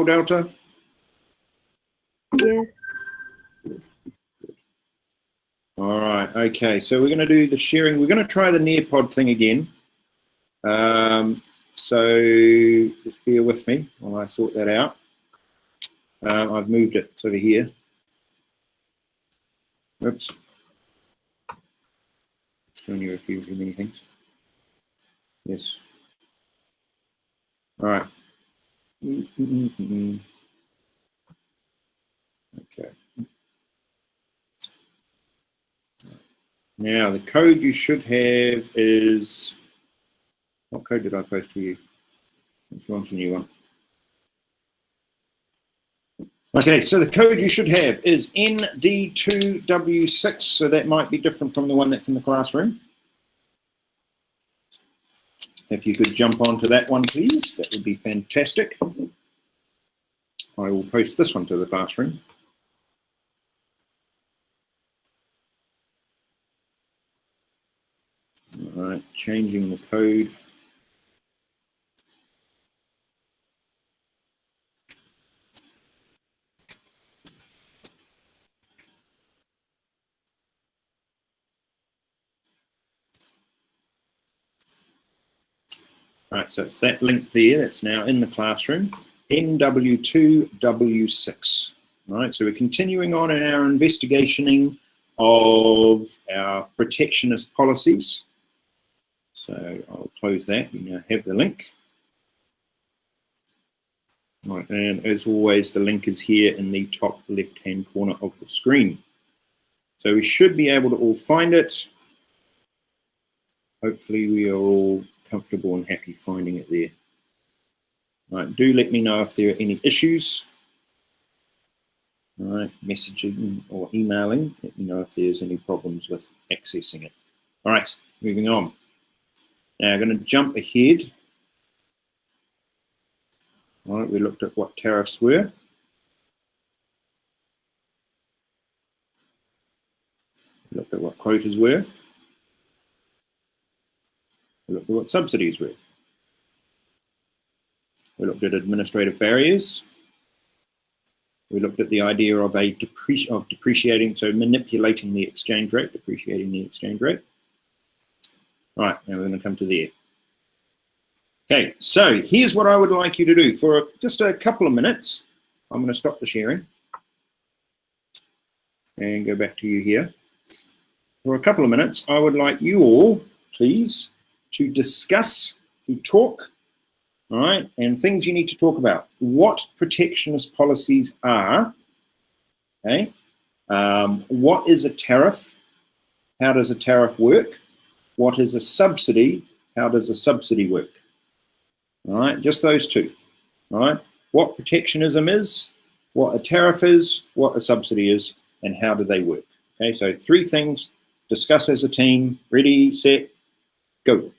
Delta? Yes. All right, okay, so we're going to do the sharing. We're going to try the Nearpod thing again. So just bear with me while I sort that out. I've moved it over here. Oops. Showing you a few too many things. Yes. All right. Okay. Now the code you should have is, what code did I post to you? Let's launch a new one. Okay, so the code you should have is ND2W6, so that might be different from the one that's in the classroom. If you could jump onto that one, please, that would be fantastic. I will post this one to the classroom. All right, changing the code. All right, so it's that link there that's now in the classroom, NW2W6. All right, so we're continuing on in our investigating of our protectionist policies. So I'll close that. You now have the link. All right, and as always, the link is here in the top left-hand corner of the screen. So we should be able to all find it. Hopefully we are all comfortable and happy finding it there. All right, do let me know if there are any issues. All right, messaging or emailing, let me know if there's any problems with accessing it. All right, moving on. Now I'm going to jump ahead. All right, we looked at what tariffs were. We looked at what quotas were. We looked at what subsidies were. We looked at administrative barriers. We looked at the idea of depreciating, so manipulating the exchange rate, depreciating the exchange rate. All right, now we're going to come to there. Okay, so here's what I would like you to do. For just a couple of minutes, I'm going to stop the sharing and go back to you here. For a couple of minutes, I would like you all, please, to discuss, to talk, all right, and things you need to talk about. What protectionist policies are, okay? What is a tariff? How does a tariff work? What is a subsidy? How does a subsidy work? All right, just those two. All right, what protectionism is, what a tariff is, what a subsidy is, and how do they work? Okay, so 3 things, discuss as a team. Ready, set, go.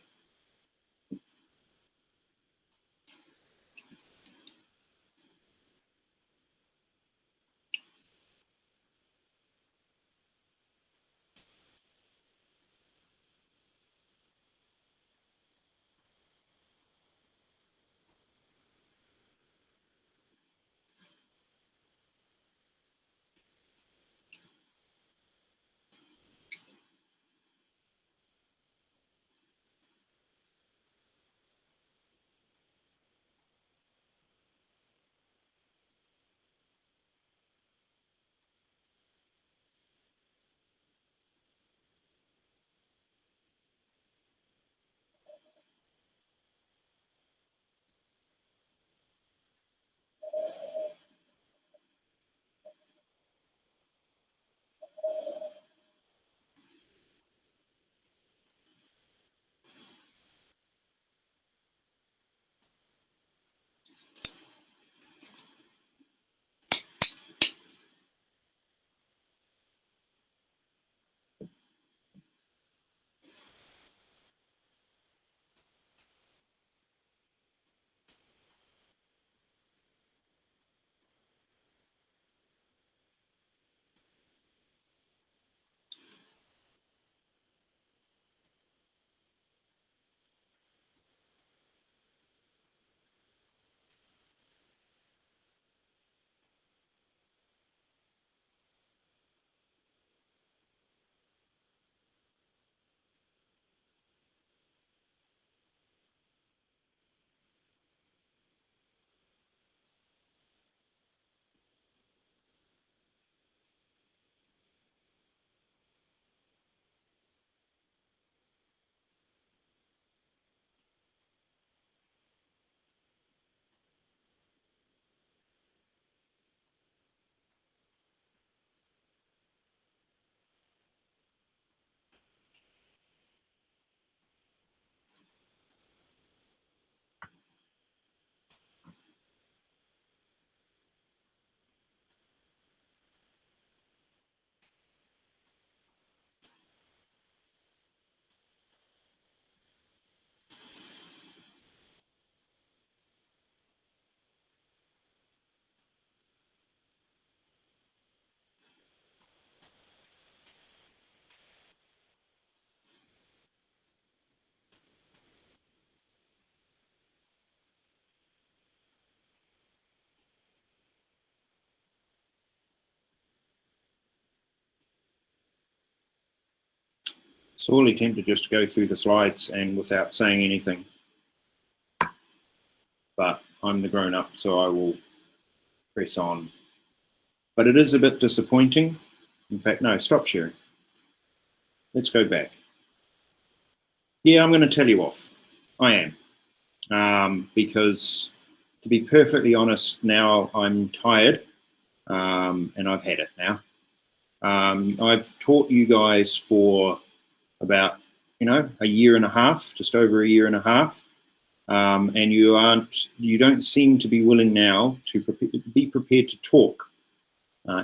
sorely tempted just to go through the slides and without saying anything. But I'm the grown-up, so I will press on. But it is a bit disappointing. In fact, no, stop sharing. Let's go back. Yeah, I'm going to tell you off. I am. Because to be perfectly honest, now I'm tired and I've had it now. I've taught you guys for about, a year and a half, just over a year and a half. And you don't seem to be willing now to be prepared to talk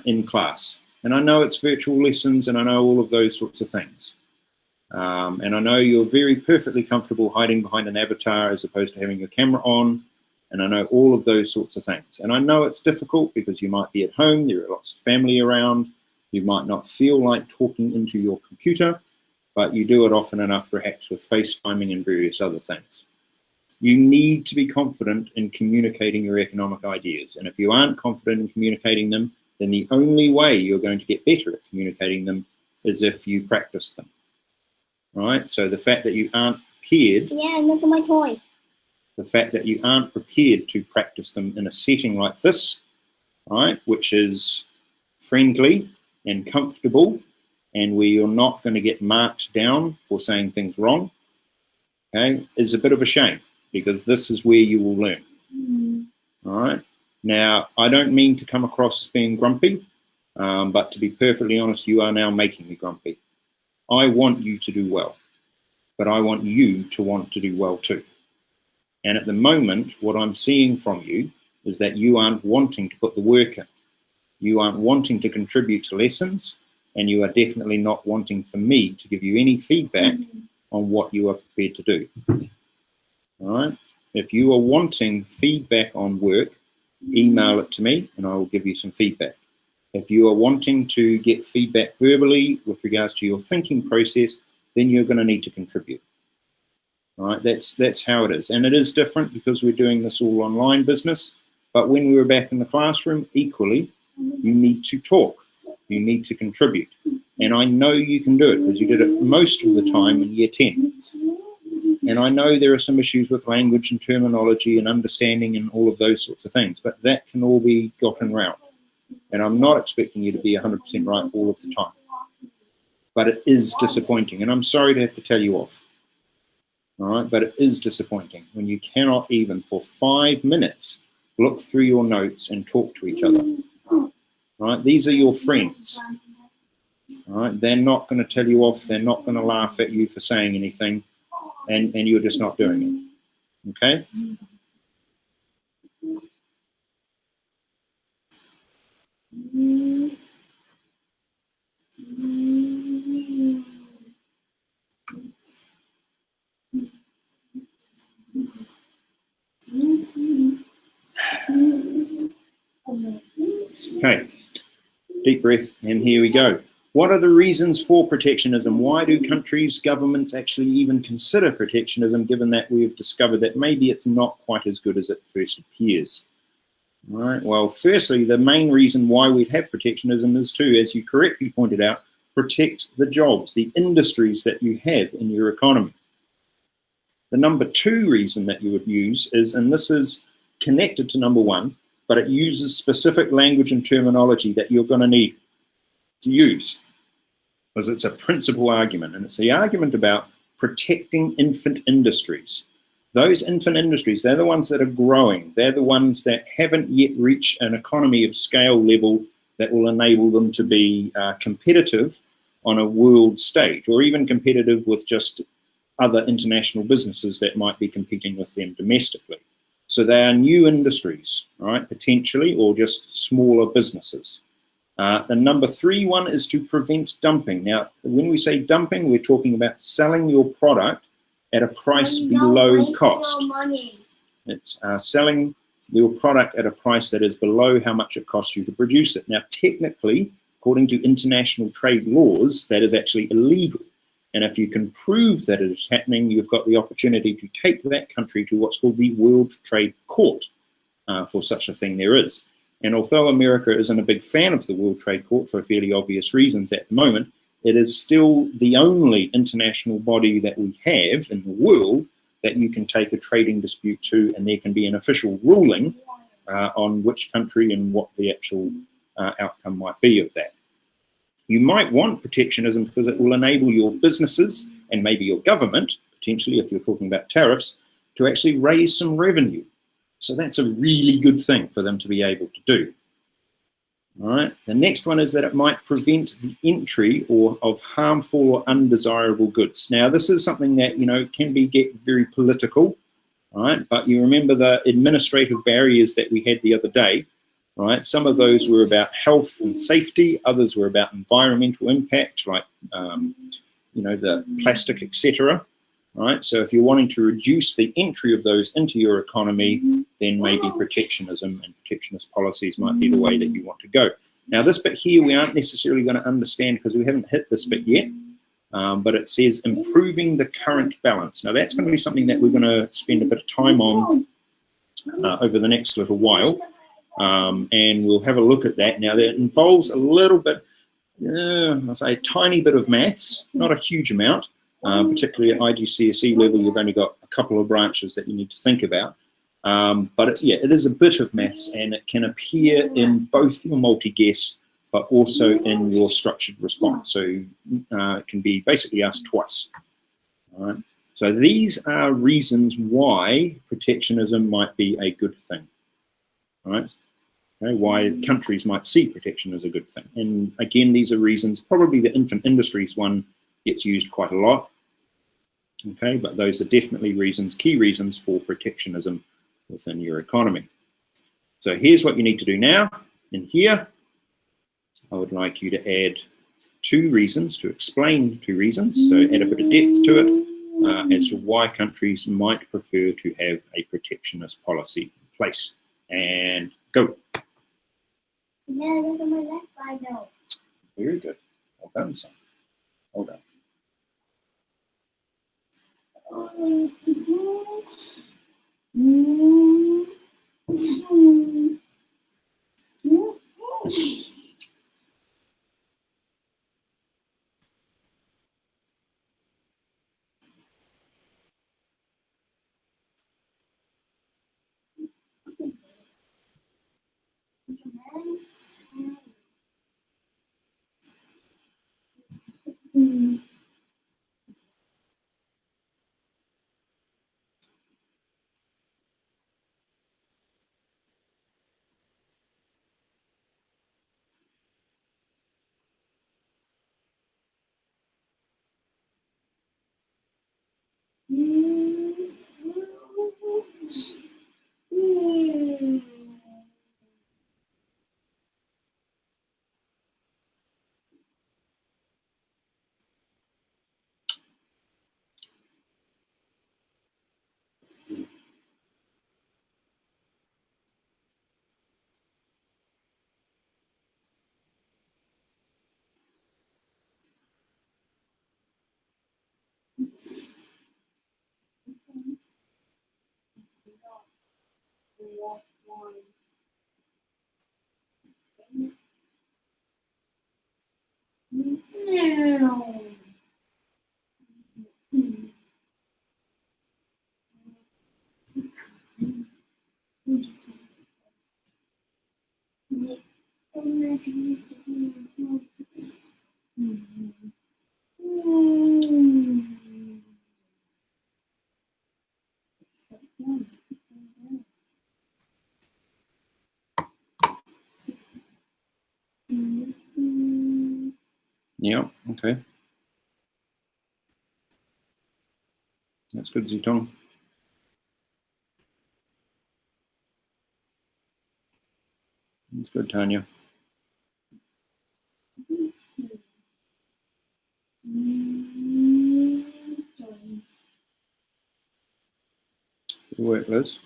in class. And I know it's virtual lessons and I know all of those sorts of things. And I know you're very perfectly comfortable hiding behind an avatar as opposed to having your camera on. And I know all of those sorts of things. And I know it's difficult because you might be at home, there are lots of family around, you might not feel like talking into your computer, but you do it often enough perhaps with FaceTiming and various other things. You need to be confident in communicating your economic ideas. And if you aren't confident in communicating them, then the only way you're going to get better at communicating them is if you practice them. Right? So the fact that you aren't prepared. Yeah, look at my toy. The fact that you aren't prepared to practice them in a setting like this, right, which is friendly and comfortable, and where you're not going to get marked down for saying things wrong, okay, is a bit of a shame, because this is where you will learn. All right. Now, I don't mean to come across as being grumpy, but to be perfectly honest, you are now making me grumpy. I want you to do well, but I want you to want to do well too. And at the moment, what I'm seeing from you is that you aren't wanting to put the work in. You aren't wanting to contribute to lessons, and you are definitely not wanting for me to give you any feedback on what you are prepared to do. All right? If you are wanting feedback on work, email it to me and I will give you some feedback. If you are wanting to get feedback verbally with regards to your thinking process, then you're going to need to contribute. All right, that's how it is. And it is different because we're doing this all online business. But when we were back in the classroom, equally, you need to talk. You need to contribute. And I know you can do it because you did it most of the time in year 10. And I know there are some issues with language and terminology and understanding and all of those sorts of things, but that can all be gotten around. And I'm not expecting you to be 100% right all of the time. But it is disappointing. And I'm sorry to have to tell you off. All right, but it is disappointing when you cannot even for 5 minutes look through your notes and talk to each other. All right, these are your friends. All right, they're not going to tell you off. They're not going to laugh at you for saying anything, and you're just not doing it. Okay? Okay, deep breath, and here we go. What are the reasons for protectionism? Why do countries, governments actually even consider protectionism, given that we've discovered that maybe it's not quite as good as it first appears? All right, well, firstly, the main reason why we'd have protectionism is to, as you correctly pointed out, protect the jobs, the industries that you have in your economy. The number 2 reason that you would use is, and this is connected to number 1, but it uses specific language and terminology that you're going to need to use, because it's a principal argument, and it's the argument about protecting infant industries. Those infant industries, they're the ones that are growing. They're the ones that haven't yet reached an economy of scale level that will enable them to be competitive on a world stage, or even competitive with just other international businesses that might be competing with them domestically. So they are new industries, right, potentially, or just smaller businesses. The number 3 one is to prevent dumping. Now, when we say dumping, we're talking about selling your product at a price below cost. It's selling your product at a price that is below how much it costs you to produce it. Now, technically, according to international trade laws, that is actually illegal. And if you can prove that it is happening, you've got the opportunity to take that country to what's called the World Trade Court for such a thing there is. And although America isn't a big fan of the World Trade Court for fairly obvious reasons at the moment, it is still the only international body that we have in the world that you can take a trading dispute to, and there can be an official ruling on which country and what the actual outcome might be of that. You might want protectionism because it will enable your businesses and maybe your government, potentially if you're talking about tariffs, to actually raise some revenue. So that's a really good thing for them to be able to do. All right. The next one is that it might prevent the entry of harmful or undesirable goods. Now, this is something that, can get very political, right? But you remember the administrative barriers that we had the other day, right? Some of those were about health and safety. Others were about environmental impact, like, the plastic, etc. Right? So if you're wanting to reduce the entry of those into your economy, then maybe protectionism and protectionist policies might be the way that you want to go. Now, this bit here we aren't necessarily going to understand because we haven't hit this bit yet, but it says improving the current balance. Now, that's going to be something that we're going to spend a bit of time on over the next little while, and we'll have a look at that. Now, that involves a little bit, I'll say a tiny bit of maths, not a huge amount. Particularly at IGCSE level, you've only got a couple of branches that you need to think about. But it is a bit of maths, and it can appear in both your multi-guess, but also in your structured response. So it can be basically asked twice. All right. So these are reasons why protectionism might be a good thing. All right. Okay, why countries might see protection as a good thing. And again, these are reasons. Probably the infant industries one gets used quite a lot. Okay, but those are definitely key reasons for protectionism within your economy. So here's what you need to do now. In here, I would like you to add to explain 2 reasons. So add a bit of depth to it as to why countries might prefer to have a protectionist policy in place. And go. Yeah, look at my left eye now. Very good. Well done, son. Well done. Yeah, okay. That's good, Zitong. That's good, Tanya. Good work, Liz.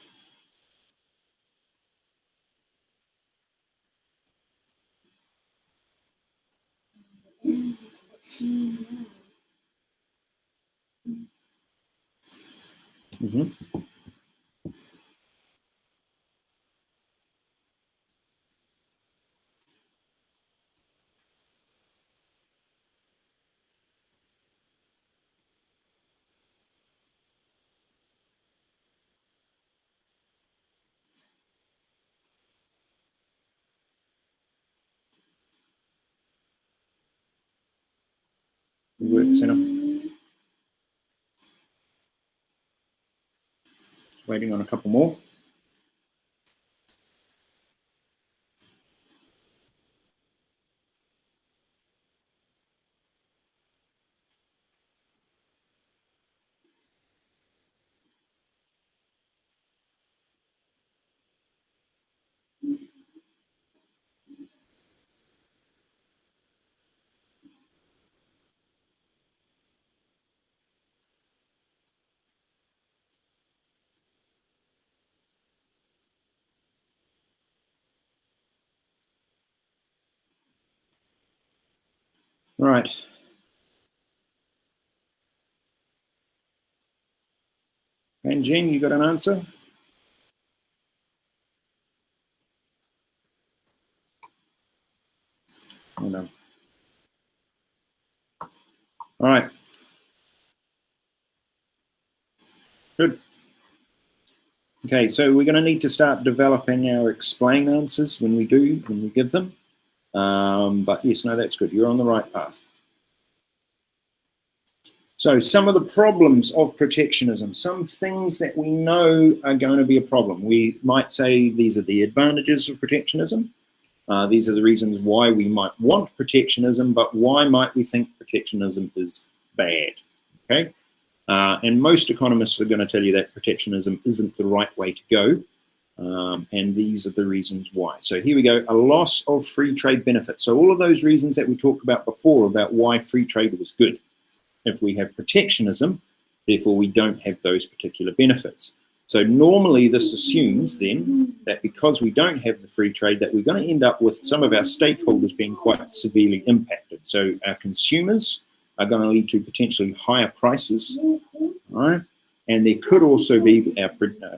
Mm-hmm. Work center. Waiting on a couple more. All right. And Jen, you got an answer? Oh, no. All right. Good. Okay, so we're going to need to start developing our explain answers when we give them. But yes, no, that's good. You're on the right path. So some of the problems of protectionism, some things that we know are going to be a problem. We might say these are the advantages of protectionism. These are the reasons why we might want protectionism, but why might we think protectionism is bad? Okay, and most economists are going to tell you that protectionism isn't the right way to go, and these are the reasons why. So here we go, a loss of free trade benefits. So all of those reasons that we talked about before about why free trade was good. If we have protectionism, therefore we don't have those particular benefits. So normally this assumes then that because we don't have the free trade, that we're going to end up with some of our stakeholders being quite severely impacted. So our consumers are going to lead to potentially higher prices, right? And there could also be our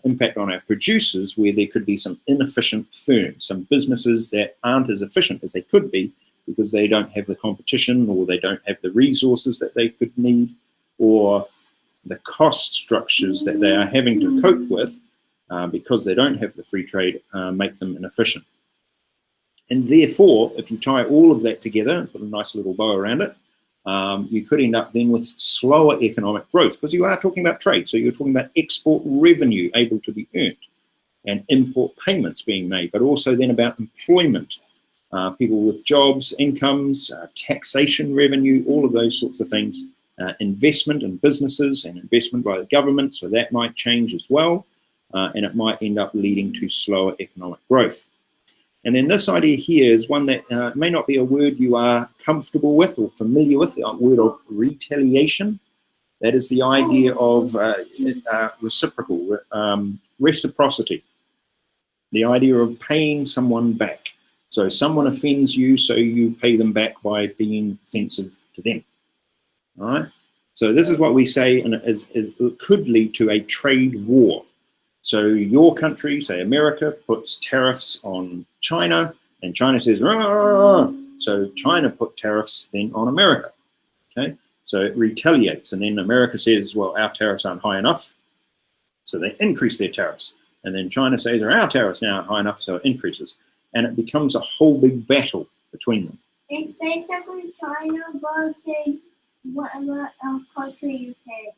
impact on our producers, where there could be some inefficient firms, some businesses that aren't as efficient as they could be because they don't have the competition, or they don't have the resources that they could need, or the cost structures that they are having to cope with because they don't have the free trade make them inefficient. And therefore, if you tie all of that together, put a nice little bow around it, you could end up then with slower economic growth, because you are talking about trade. So you're talking about export revenue able to be earned and import payments being made, but also then about employment, people with jobs, incomes, taxation revenue, all of those sorts of things, investment in businesses and investment by the government. So that might change as well, and it might end up leading to slower economic growth. And then this idea here is one that may not be a word you are comfortable with or familiar with, the word of retaliation. That is the idea of reciprocity, the idea of paying someone back. So someone offends you, so you pay them back by being offensive to them. All right. So this is what we say, and it could lead to a trade war. So your country, say America, puts tariffs on China, and China says, "Rah!" So China put tariffs then on America. Okay, so it retaliates, and then America says, well, our tariffs aren't high enough, so they increase their tariffs. And then China says, our tariffs now aren't high enough, so it increases. And it becomes a whole big battle between them. It's basically China versus whatever country you say.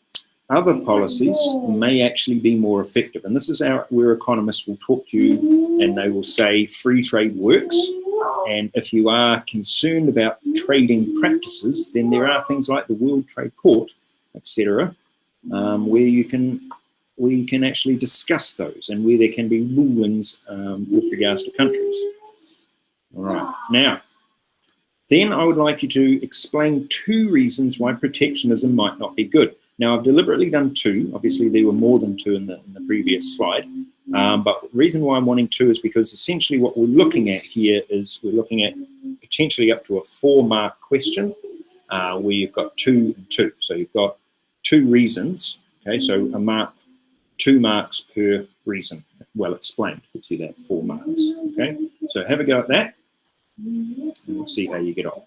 Other policies may actually be more effective. And this is where economists will talk to you and they will say free trade works. And if you are concerned about trading practices, then there are things like the World Trade Court, etc., where you can actually discuss those and where there can be rulings with regards to countries. All right. Now, then I would like you to explain 2 reasons why protectionism might not be good. Now, I've deliberately done 2. Obviously, there were more than 2 in the previous slide. But the reason why I'm wanting 2 is because essentially what we're looking at here is we're looking at potentially up to a 4-mark question where you've got 2 and 2. So you've got 2 reasons. Okay, so a mark, 2 marks per reason. Well explained. You see that, 4 marks. Okay, so have a go at that, and we'll see how you get on.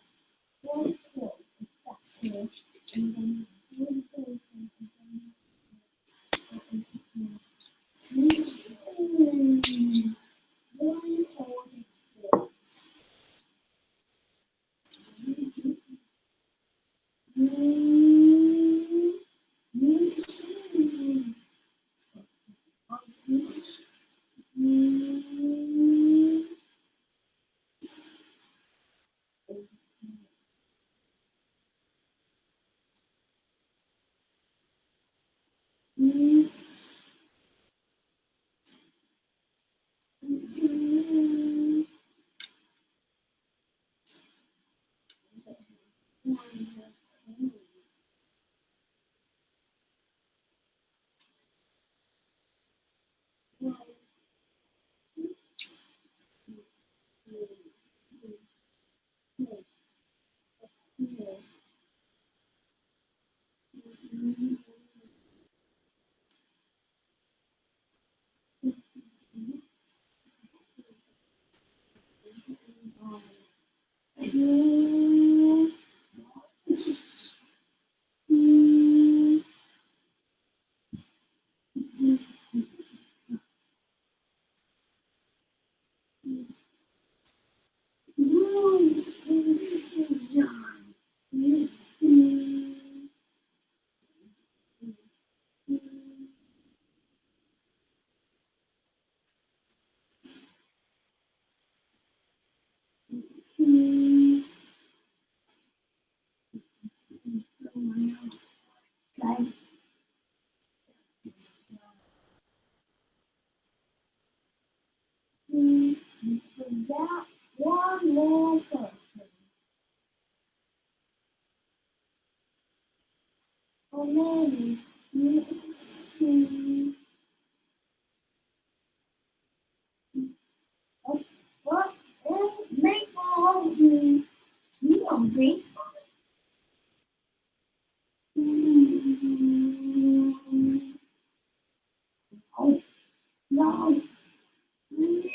That one more person. Or maybe what is maple? You don't make. Oh, no. No.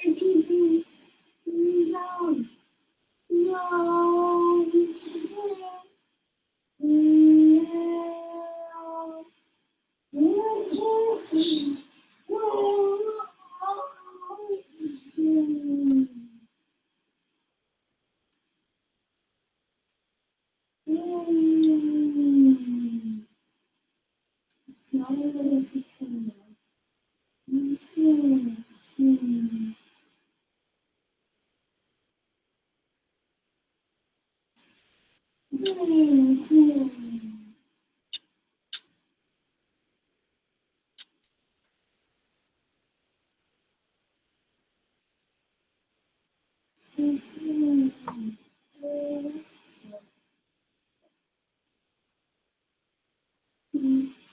No.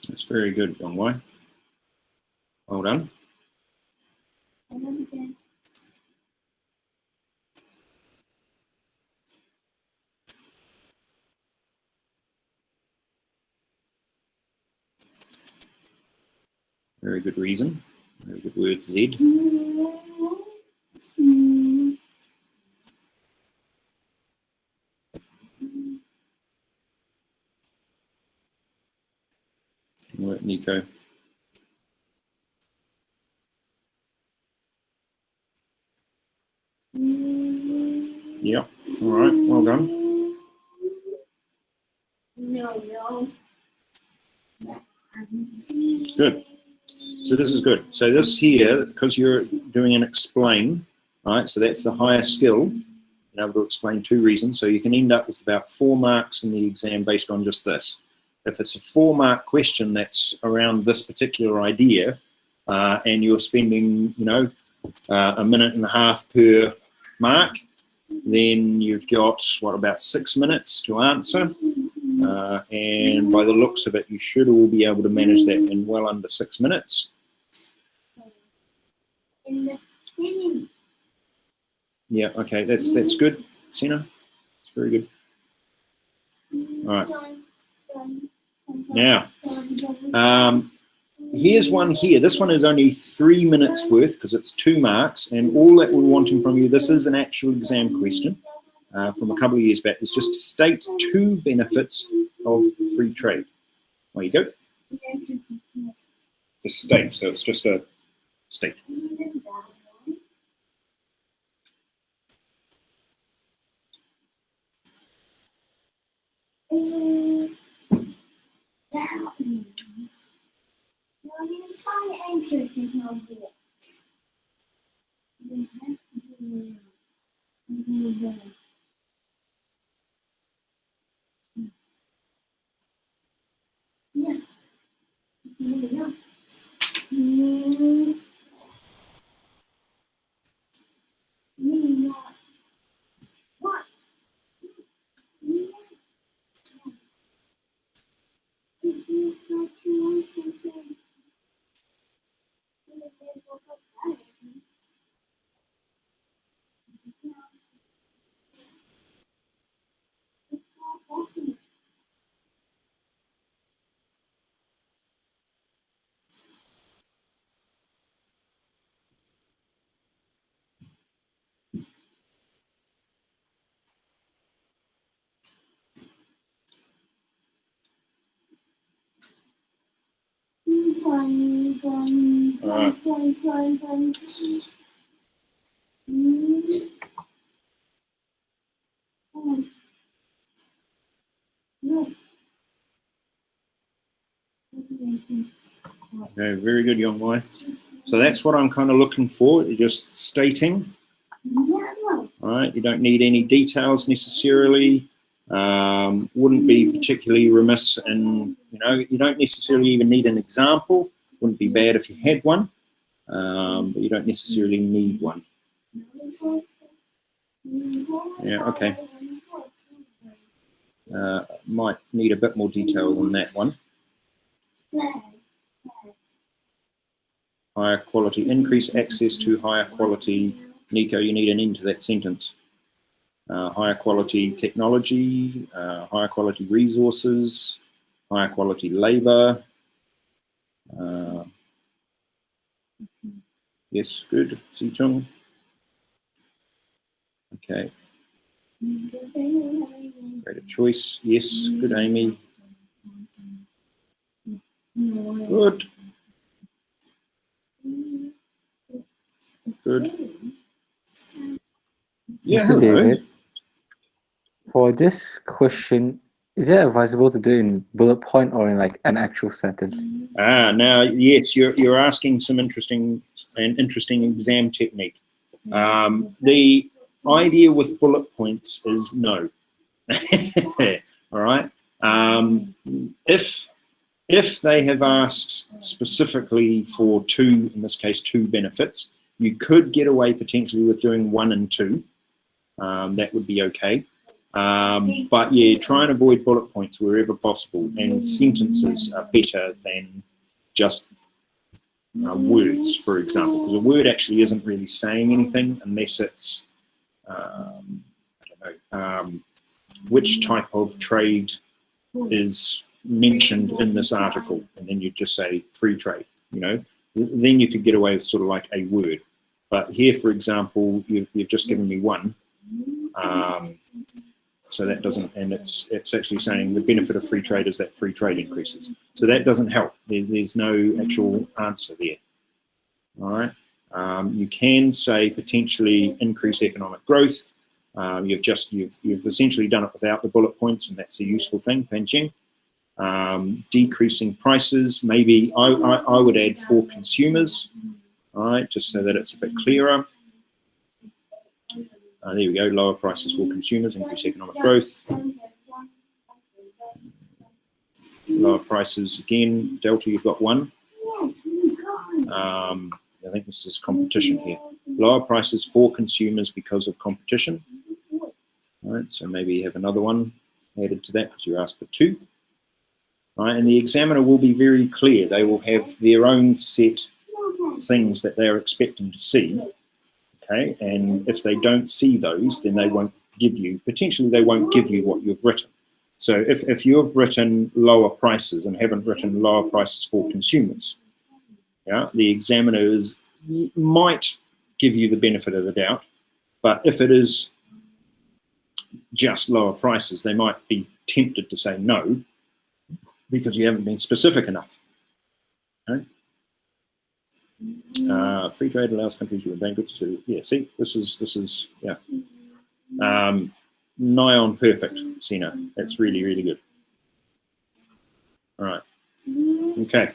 That's very good, Dongwai. Well done. Very good reason. Very good word, Z. Work, Nico. Yep. All right. Well done. No. Good. So this is good. So this here, because you're doing an explain, right? So that's the higher skill, being able to explain 2 reasons. So you can end up with about 4 marks in the exam based on just this. If it's a 4-mark question that's around this particular idea, and you're spending, a minute and a half per mark, then you've got, about 6 minutes to answer. And by the looks of it, you should all be able to manage that in well under 6 minutes. Yeah, okay, that's good, Sina. It's very good. All right. Now, here's one here. This one is only 3 minutes worth because it's 2 marks, and all that we're wanting from you, this is an actual exam question from a couple of years back, is just to state 2 benefits of free trade. There you go. Just state, so it's just a state. Okay, very good, young boy. So that's what I'm kind of looking for, just stating. All right, you don't need any details necessarily. Wouldn't be particularly remiss in, you don't necessarily even need an example. Wouldn't be bad if you had one, but you don't necessarily need one. Yeah, okay. Might need a bit more detail on that one. Higher quality, increase access to higher quality. Nico, you need an end to that sentence. Higher quality technology, higher quality resources, higher quality labor. Yes, good. Situng. Okay. Greater choice. Yes, good, Amy. Good. Good. Yeah, Mr. hello. David, for this question, is it advisable to do it in bullet point or in like an actual sentence? Now, yes, you're asking some interesting exam technique. The idea with bullet points is no. All right. If they have asked specifically for two, in this case, two benefits, you could get away potentially with doing 1 and 2. That would be okay. But yeah, try and avoid bullet points wherever possible, and sentences are better than just words, for example, because a word actually isn't really saying anything unless it's, I don't know, which type of trade is mentioned in this article, and then you just say free trade, then you could get away with sort of like a word. But here, for example, you've just given me one. So that doesn't, and it's actually saying the benefit of free trade is that free trade increases. So that doesn't help. There's no actual answer there. All right. You can say potentially increase economic growth. You've essentially done it without the bullet points, and that's a useful thing. Fanching. Decreasing prices. Maybe I would add for consumers. All right, just so that it's a bit clearer. There we go, lower prices for consumers, increase economic growth. Lower prices again, Delta, you've got one. I think this is competition here. Lower prices for consumers because of competition. All right, so maybe you have another one added to that because you asked for 2. All right, and the examiner will be very clear. They will have their own set things that they're expecting to see. Okay, and if they don't see those, then they won't give you, potentially they won't give you what you've written. So if you've written lower prices and haven't written lower prices for consumers, yeah, the examiners might give you the benefit of the doubt, but if it is just lower prices, they might be tempted to say no because you haven't been specific enough. Okay? Free trade allows countries to obtain goods. So yeah, see, this is yeah, nigh on perfect, Sina. That's really, really good. All right, okay,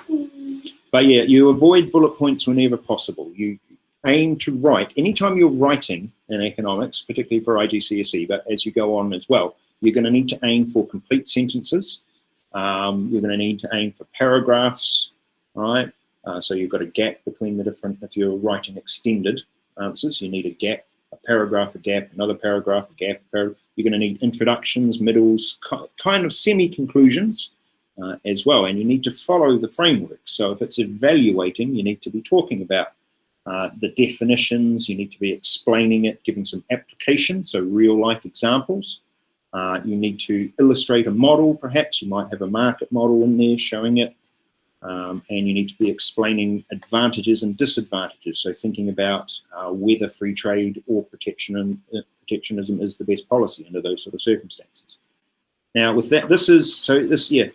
but yeah, you avoid bullet points whenever possible. You aim to write anytime you're writing in economics, particularly for IGCSE, but as you go on as well, you're going to need to aim for complete sentences. You're going to need to aim for paragraphs. All right. So you've got a gap between the different, if you're writing extended answers, you need a gap, a paragraph, a gap, another paragraph, a gap. You're going to need introductions, middles, kind of semi-conclusions as well. And you need to follow the framework. So if it's evaluating, you need to be talking about the definitions, you need to be explaining it, giving some application, so real life examples. You need to illustrate a model, perhaps. You might have a market model in there showing it. And you need to be explaining advantages and disadvantages. So thinking about whether free trade or protectionism is the best policy under those sort of circumstances. Now with that, yeah,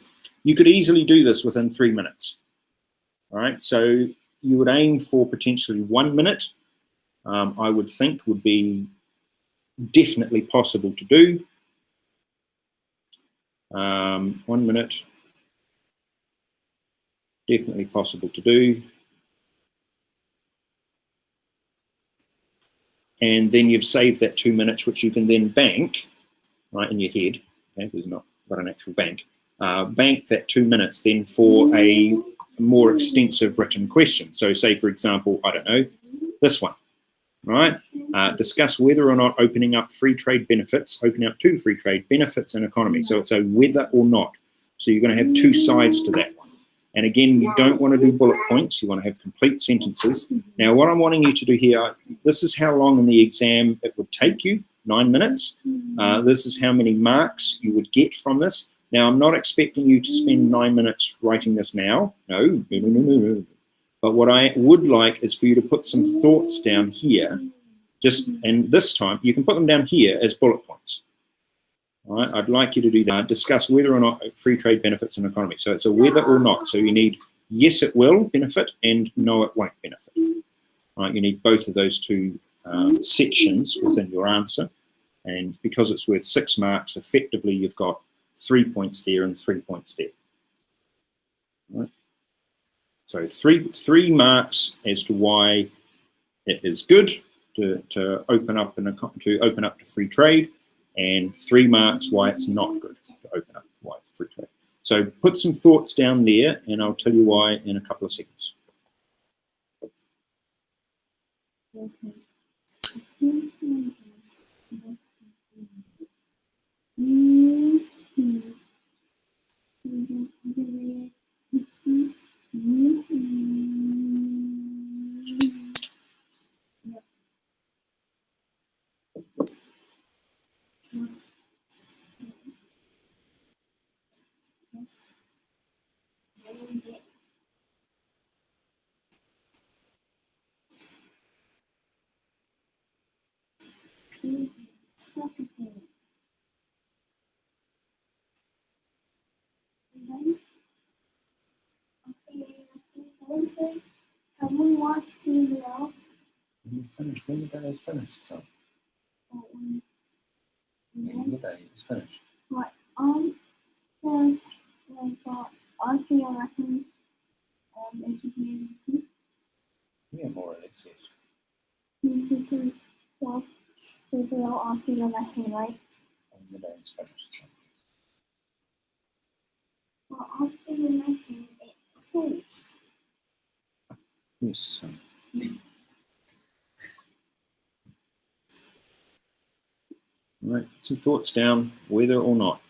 you could easily do this within 3 minutes. All right, so you would aim for potentially 1 minute. I would think would be definitely possible to do. 1 minute, definitely possible to do. And then you've saved that 2 minutes, which you can then bank, right, in your head, okay, because not got an actual bank. Bank that 2 minutes then for a more extensive written question. So say, for example, I don't know, this one, right? Discuss whether or not opening up free trade benefits, opening up to free trade benefits an economy. So it's a whether or not. So you're going to have two sides to that one. And again, you don't want to do bullet points. You want to have complete sentences. Now, what I'm wanting you to do here, this is how long in the exam it would take you, 9 minutes. This is how many marks you would get from this. Now, I'm not expecting you to spend 9 minutes writing this now. No. But what I would like is for you to put some thoughts down here. And this time, you can put them down here as bullet points. All right, I'd like you to do that. Discuss whether or not free trade benefits an economy. So it's a whether or not. So you need yes, it will benefit and no, it won't benefit. All right, you need both of those two sections within your answer. And because it's worth 6 marks, effectively you've got 3 points there and 3 points there. All right. So three marks as to why it is good to open up to free trade, and 3 marks why it's not good to open up why it's free trade. So put some thoughts down there, and I'll tell you why in a couple of seconds. Someone wants to know. When the day is finished, so when the day is finished. What there's I feel like education. Yeah, more or less, yes. You can figure out after your lesson, right? When the day is finished. So. Well, after your lesson, it's finished. Yes. Right, some thoughts down, whether or not.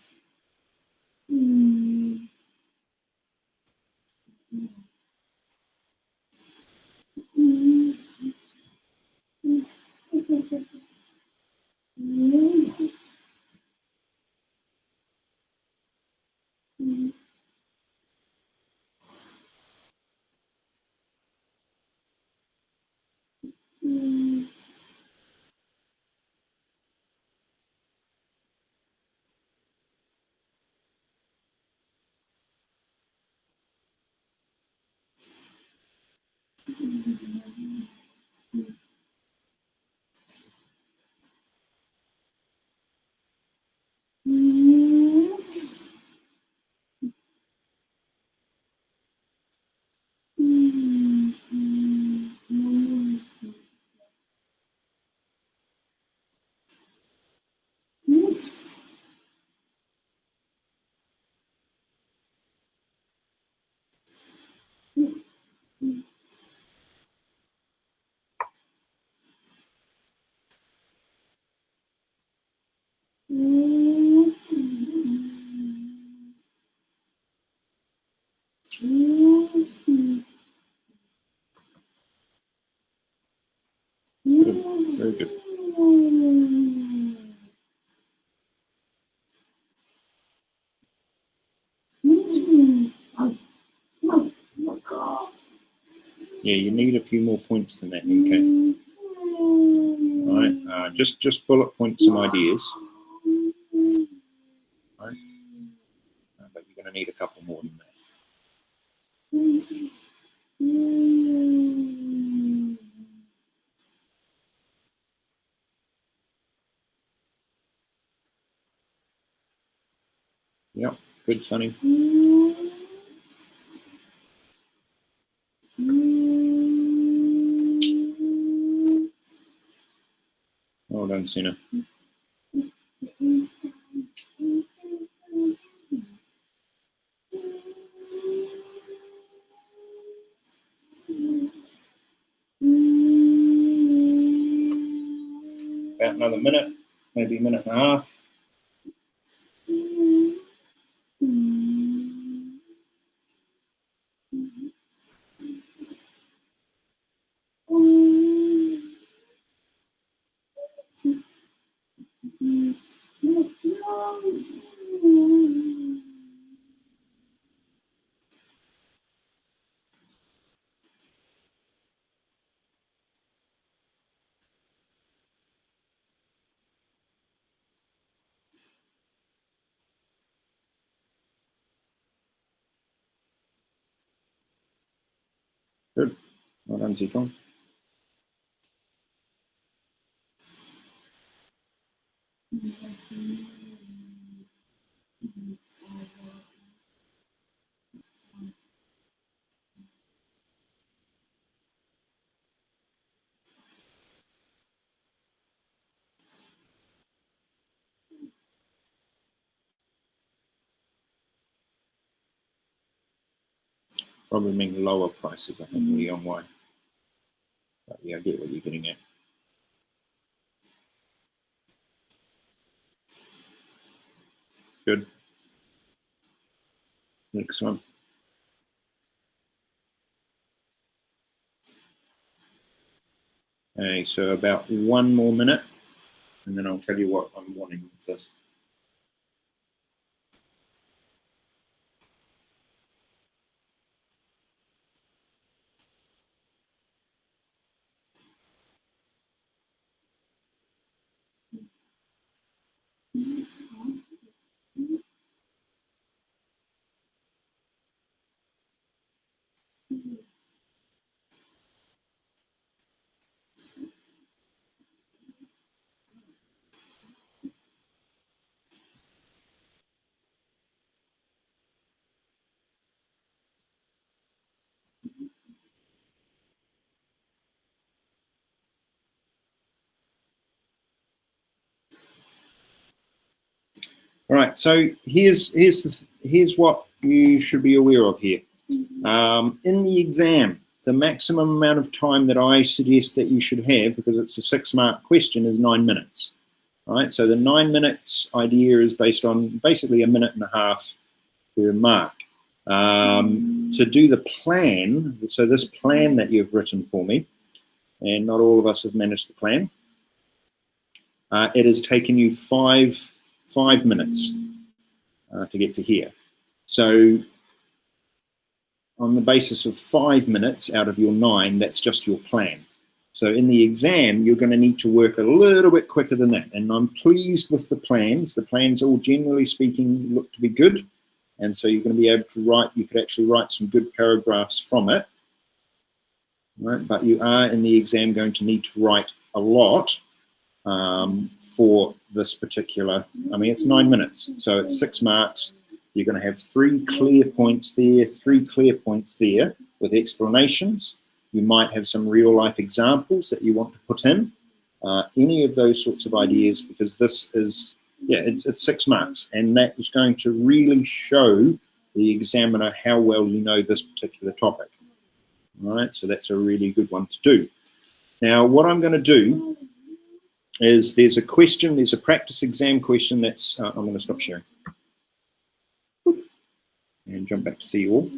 Good. Very good. Yeah, you need a few more points than that, okay? All right, just bullet point some ideas. All right, but you're going to need a couple more than that. Yep, good, Sonny. Well done, Sina. About another minute, maybe a minute and a half. Good. Well done, Zitron. Probably mean lower prices, I think, Leon, why. But yeah, I get what you're getting at. Good. Excellent. Okay, so about 1 more minute, and then I'll tell you what I'm wanting with this. All right, so here's what you should be aware of here. In the exam, the maximum amount of time that I suggest that you should have, because it's a 6-mark question, is 9 minutes. All right, so the 9 minutes idea is based on basically a minute and a half per mark. To do the plan, so this plan that you've written for me, and not all of us have managed the plan, it has taken you five minutes to get to here. So on the basis of 5 minutes out of your 9, that's just your plan. So in the exam, you're going to need to work a little bit quicker than that. And I'm pleased with the plans. The plans all, generally speaking, look to be good. And so you're going to be able to write, you could actually write some good paragraphs from it. Right? But you are in the exam going to need to write a lot for this particular, I mean, it's 9 minutes. So it's 6 marks. You're going to have 3 clear points there, 3 clear points there with explanations. You might have some real life examples that you want to put in, any of those sorts of ideas, because this is, yeah, it's 6 marks, and that is going to really show the examiner how well you know this particular topic. All right, so that's a really good one to do. Now, what I'm going to do is there's a question, there's a practice exam question that's, I'm going to stop sharing and jump back to see you all.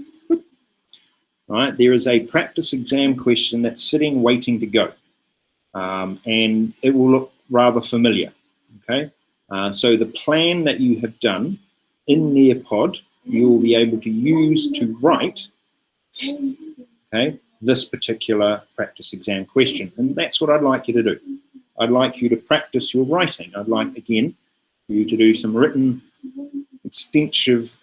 All right, there is a practice exam question that's sitting waiting to go, and it will look rather familiar. Okay, so the plan that you have done in Nearpod, you will be able to use to write, okay, this particular practice exam question, and that's what I'd like you to do. I'd like you to practice your writing. I'd like, again, for you to do some written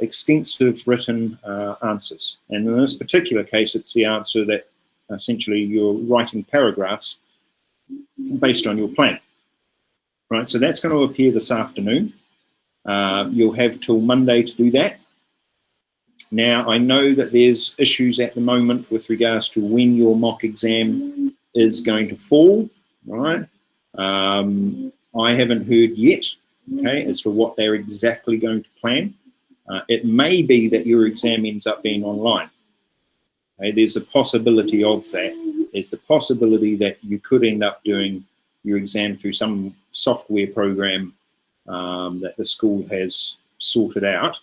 extensive written answers. And in this particular case, it's the answer that essentially you're writing paragraphs based on your plan. Right, so that's going to appear this afternoon. You'll have till Monday to do that. Now, I know that there's issues at the moment with regards to when your mock exam is going to fall, right? I haven't heard yet, okay, as to what they're exactly going to plan. It may be that your exam ends up being online. Okay, there's a possibility of that. There's the possibility that you could end up doing your exam through some software program that the school has sorted out.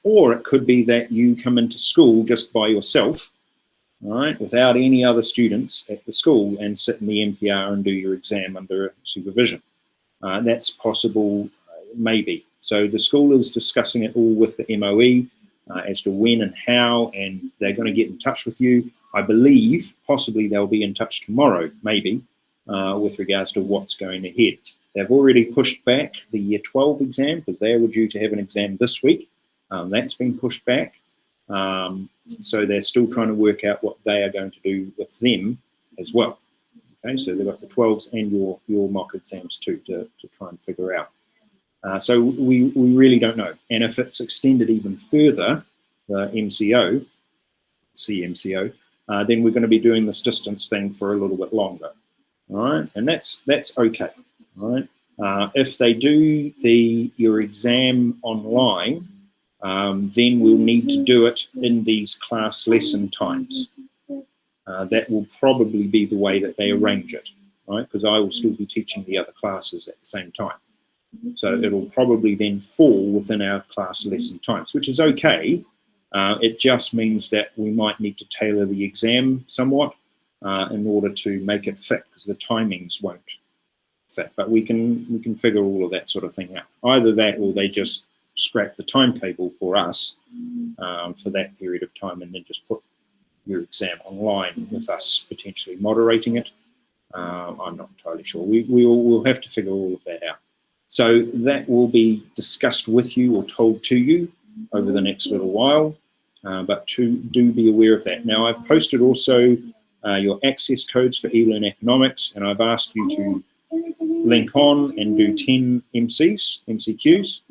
Or it could be that you come into school just by yourself, right, without any other students at the school, and sit in the MPR and do your exam under supervision. That's possible, maybe. So the school is discussing it all with the MOE as to when and how, and they're going to get in touch with you. I believe possibly they'll be in touch tomorrow, maybe, with regards to what's going ahead. They've already pushed back the Year 12 exam because they were due to have an exam this week. That's been pushed back. So they're still trying to work out what they are going to do with them as well. Okay, so they've got the 12s and your mock exams too to try and figure out. So we really don't know. And if it's extended even further, the MCO, CMCO, then we're going to be doing this distance thing for a little bit longer. All right, and that's okay. All right, if they do your exam online, then we'll need to do it in these class lesson times. That will probably be the way that they arrange it, right? Because I will still be teaching the other classes at the same time. So it'll probably then fall within our class lesson times, which is okay. It just means that we might need to tailor the exam somewhat in order to make it fit, because the timings won't fit. But we can figure all of that sort of thing out. Either that, or they just scrap the timetable for us for that period of time, and then just put your exam online with us potentially moderating it. I'm not entirely sure. We'll have to figure all of that out. So that will be discussed with you or told to you over the next little while, but do be aware of that. Now, I've posted also your access codes for eLearn Economics, and I've asked you to link on and do 10 MCQs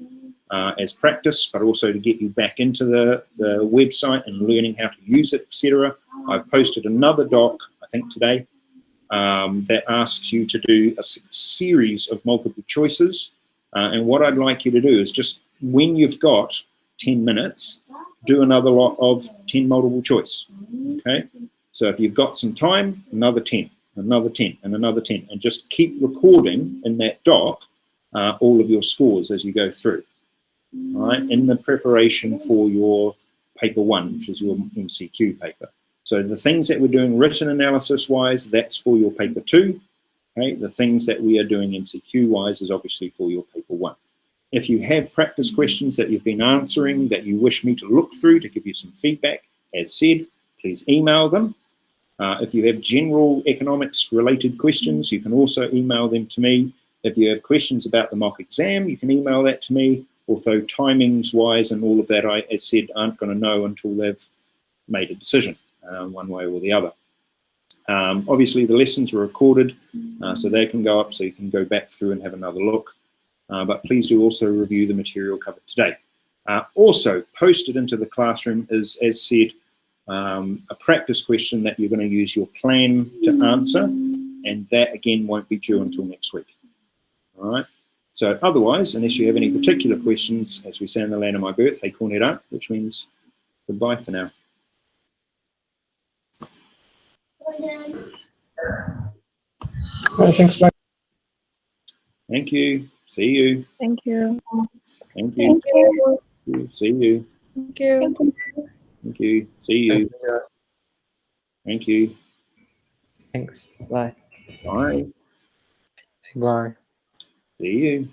as practice, but also to get you back into the website and learning how to use it, etc. I've posted another doc, I think today, that asks you to do a series of multiple choices. And what I'd like you to do is just, when you've got 10 minutes, do another lot of 10 multiple choice, okay? So if you've got some time, another 10, another 10, and another 10, and just keep recording in that doc all of your scores as you go through, all right, in the preparation for your paper 1, which is your MCQ paper. So the things that we're doing written analysis-wise, that's for your paper 2. Okay? The things that we are doing MCQ-wise is obviously for your paper 1. If you have practice questions that you've been answering that you wish me to look through to give you some feedback, as said, please email them. If you have general economics-related questions, you can also email them to me. If you have questions about the mock exam, you can email that to me. Although timings-wise and all of that, I, as said, aren't going to know until they've made a decision one way or the other. Obviously, the lessons are recorded, so they can go up, so you can go back through and have another look. But please do also review the material covered today. Also, posted into the classroom is, as said, a practice question that you're going to use your plan to answer, and that, again, won't be due until next week. All right? So otherwise, unless you have any particular questions, as we say in the land of my birth, hey kornera, which means goodbye for now. Thanks, Mike. Thank you. See you. Thank you. Thank you. Thank you. See you. Thank you. Thank you. Thank you. See you. Thank you. Thanks. Bye. Bye. Bye. See you.